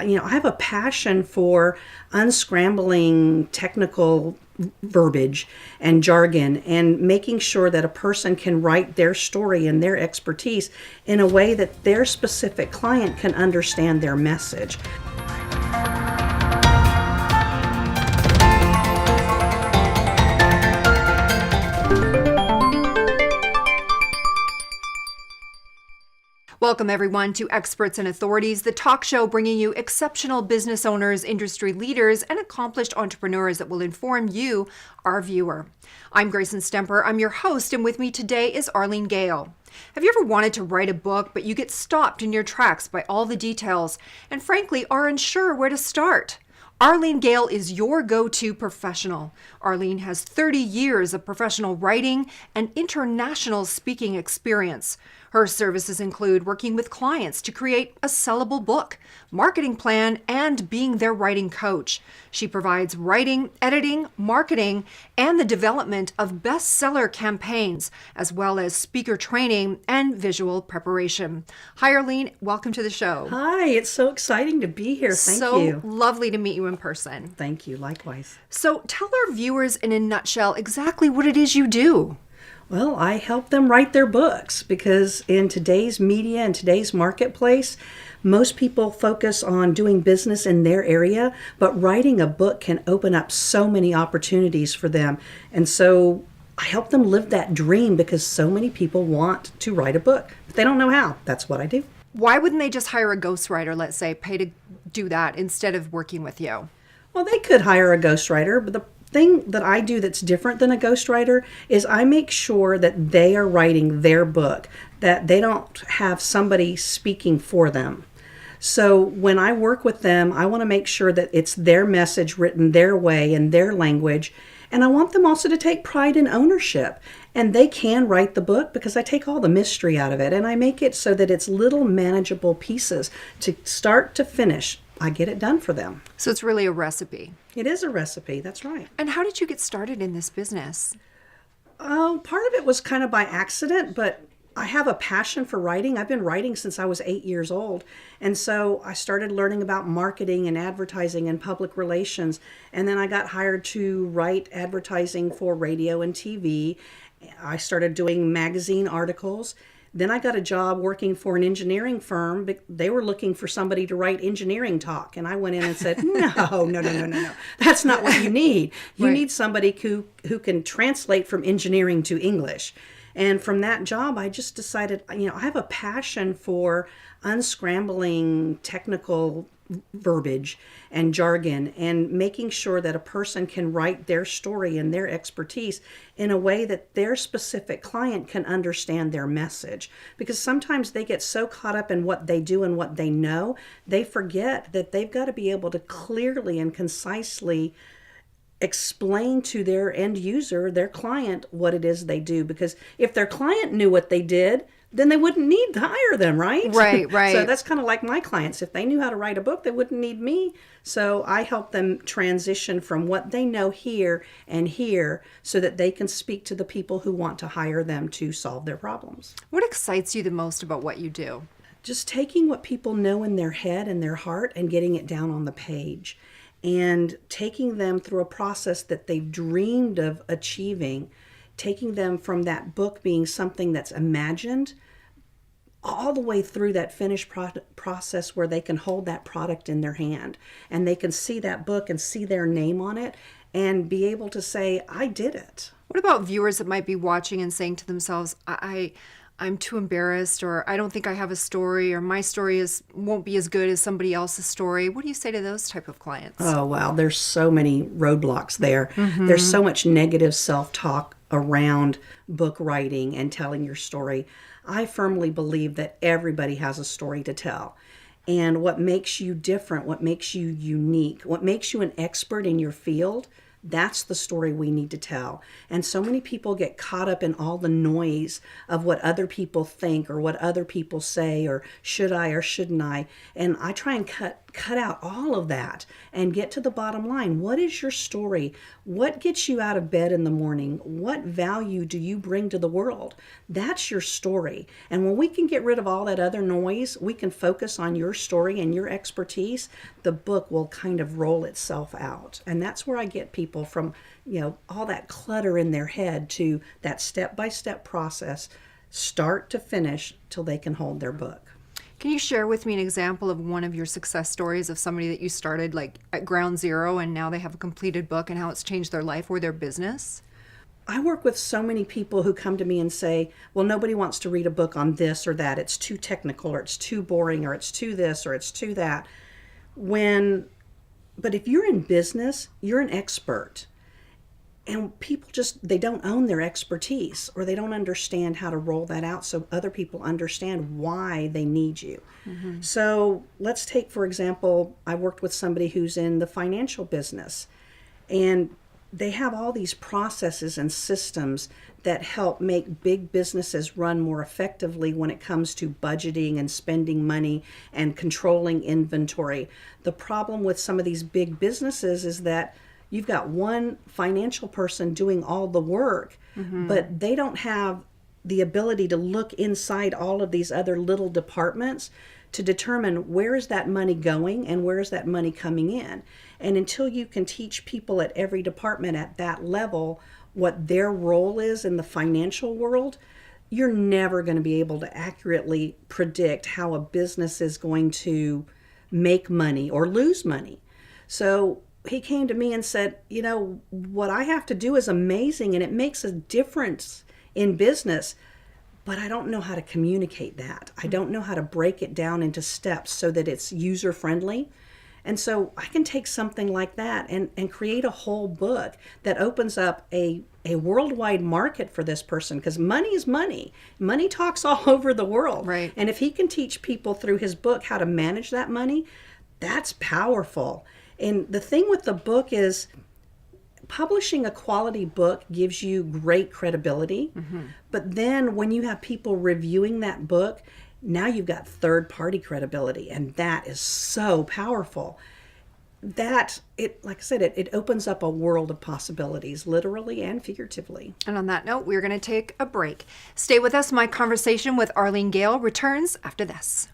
I have a passion for unscrambling technical verbiage and jargon and making sure that a person can write their story and their expertise in a way that their specific client can understand their message. Welcome, everyone, to Experts and Authorities, the talk show bringing you exceptional business owners, industry leaders, and accomplished entrepreneurs that will inform you, our viewer. I'm Grayson Stemper. I'm your host, and with me today is Arlene Gale. Have you ever wanted to write a book, but you get stopped in your tracks by all the details and, frankly, are unsure where to start? Arlene Gale is your go-to professional. Arlene has 30 years of professional writing and international speaking experience. Her services include working with clients to create a sellable book, marketing plan, and being their writing coach. She provides writing, editing, marketing, and the development of bestseller campaigns, as well as speaker training and visual preparation. Hi, Arlene. Welcome to the show. Hi, it's so exciting to be here. Thank you. So lovely to meet you in person. Thank you. Likewise. So tell our viewers in a nutshell exactly what it is you do. Well, I help them write their books because in today's media and today's marketplace, most people focus on doing business in their area, but writing a book can open up so many opportunities for them. And so I help them live that dream because so many people want to write a book, but they don't know how. That's what I do. Why wouldn't they just hire a ghostwriter, let's say, pay to do that instead of working with you? Well, they could hire a ghostwriter, but the thing that I do that's different than a ghostwriter is I make sure that they are writing their book, that they don't have somebody speaking for them. So when I work with them, I want to make sure that it's their message written their way in their language. And I want them also to take pride and ownership. And they can write the book because I take all the mystery out of it and I make it so that it's little manageable pieces to start to finish. I get it done for them. So it's really a recipe. It is a recipe, that's right. And how did you get started in this business? Oh, part of it was kind of by accident, but I have a passion for writing. I've been writing since I was 8 years old. And so I started learning about marketing and advertising and public relations. And then I got hired to write advertising for radio and TV. I started doing magazine articles. Then I got a job working for an engineering firm, but they were looking for somebody to write engineering talk. And I went in and said, no. That's not what you need. You need somebody who can translate from engineering to English. And from that job, I just decided, I have a passion for unscrambling technical verbiage and jargon and making sure that a person can write their story and their expertise in a way that their specific client can understand their message. Because sometimes they get so caught up in what they do and what they know, they forget that they've got to be able to clearly and concisely explain to their end user, their client, what it is they do. Because if their client knew what they did, then they wouldn't need to hire them, right? Right. So that's kind of like my clients. If they knew how to write a book, they wouldn't need me. So I help them transition from what they know here and here so that they can speak to the people who want to hire them to solve their problems. What excites you the most about what you do? Just taking what people know in their head and their heart and getting it down on the page and taking them through a process that they've dreamed of achieving, taking them from that book being something that's imagined all the way through that finished process where they can hold that product in their hand and they can see that book and see their name on it and be able to say, I did it. What about viewers that might be watching and saying to themselves, I'm too embarrassed, or I don't think I have a story, or my story won't be as good as somebody else's story? What do you say to those type of clients? Oh, wow. There's so many roadblocks there. Mm-hmm. There's so much negative self-talk around book writing and telling your story. I firmly believe that everybody has a story to tell. And what makes you different, what makes you unique, what makes you an expert in your field, that's the story we need to tell. And so many people get caught up in all the noise of what other people think or what other people say or should I or shouldn't I. And I try and cut cut out all of that and get to the bottom line. What is your story? What gets you out of bed in the morning? What value do you bring to the world? That's your story. And when we can get rid of all that other noise, we can focus on your story and your expertise, the book will kind of roll itself out. And that's where I get people from, all that clutter in their head to that step-by-step process, start to finish, till they can hold their book. Can you share with me an example of one of your success stories of somebody that you started like at ground zero and now they have a completed book and how it's changed their life or their business? I work with so many people who come to me and say, well, nobody wants to read a book on this or that. It's too technical, or it's too boring, or it's too this, or it's too that. But if you're in business, you're an expert. And people they don't own their expertise, or they don't understand how to roll that out so other people understand why they need you. Mm-hmm. So let's take, for example, I worked with somebody who's in the financial business, and they have all these processes and systems that help make big businesses run more effectively when it comes to budgeting and spending money and controlling inventory. The problem with some of these big businesses is that you've got one financial person doing all the work, but they don't have the ability to look inside all of these other little departments to determine where is that money going and where is that money coming in. And until you can teach people at every department at that level what their role is in the financial world, you're never going to be able to accurately predict how a business is going to make money or lose money. So he came to me and said, what I have to do is amazing and it makes a difference in business, but I don't know how to communicate that. I don't know how to break it down into steps so that it's user friendly. And so I can take something like that and create a whole book that opens up a worldwide market for this person, because money is money. Money talks all over the world. Right. And if he can teach people through his book how to manage that money, that's powerful. And the thing with the book is publishing a quality book gives you great credibility. Mm-hmm. But then when you have people reviewing that book, now you've got third-party credibility, and that is so powerful. Like I said, it opens up a world of possibilities, literally and figuratively. And on that note, we're going to take a break. Stay with us. My conversation with Arlene Gale returns after this.